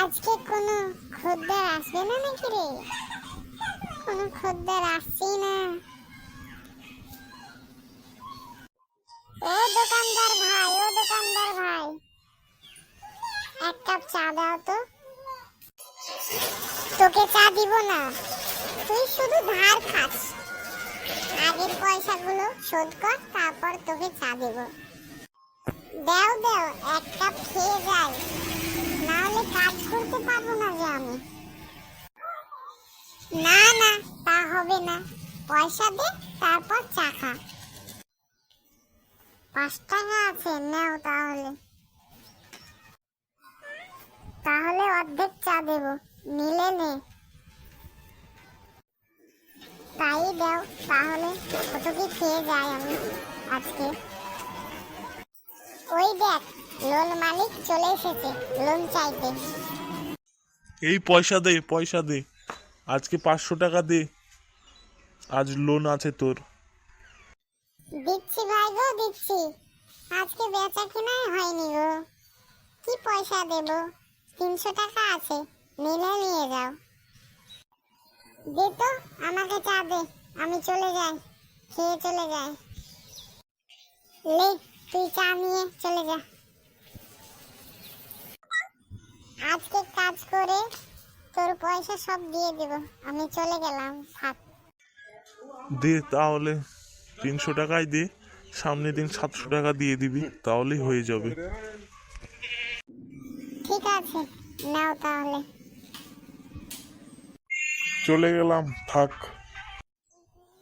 আজকে কোনো খদ্দের আসবে না নাকি রে? কোনো খদ্দের আসছি না। ও দোকানদার ভাই, ও দোকানদার ভাই, এক কাপ চা দাও তো। তোকে চা দিব না, তুই শুধু ধার খাস। আগের পয়সাগুলো শোধ কর, তারপর তোকে চা দেব। দাও দাও, এক কাপ খেয়ে যাই, না হলে কাজ করতে পারবো না যে আমি। না না, তা হবে না, পয়সা দে তারপর চা খা। 5 টাকা আছে, নাও তাহলে। তাহলে অর্ধেক চা দেব, নিলে নে। তাই দাও তাহলে, কত কি খেয়ে যাই আমি আজকে। ওই দেখ, লোন মালিক চলে এসেছে লোন চাইতে। এই পয়সা দে, পয়সা দে, আজকে 500 টাকা দে, আজ লোন আছে তোর। দিচ্ছি ভাই গো, দিচ্ছি। আজকে বেচা কেনাই হয়নি গো, কি পয়সা দেব? 300 টাকা আছে, নিলে নিয়ে যাও। দে তো, আমাকে চা দে, আমি চলে যাই, খেয়ে চলে যাই। লে, তুই চা নিয়ে চলে যা। আজকে কাজ করে তোর পয়সা সব দিয়ে দেব, আমি চলে গেলাম, থাক। দে তাহলে, 300 টাকাই দে, সামনের দিন 700 টাকা দিয়ে দিবি, তাহলেই হয়ে যাবে। ঠিক আছে, নাও তাহলে। চলে গেলাম, থাক।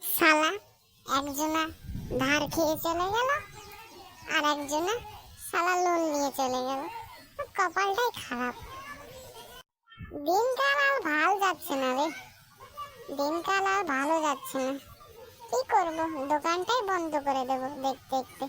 শালা, একজনা ধার খেয়ে চলে গেল, আর একজনা শালা লোন নিয়ে চলে গেল। কপালটাই খারাপ। দিনকাল আর ভালো যাচ্ছে না রে, দিনকাল আর ভালো যাচ্ছে না। কি করব, দোকানটাই বন্ধ করে দেবো দেখতে দেখতে।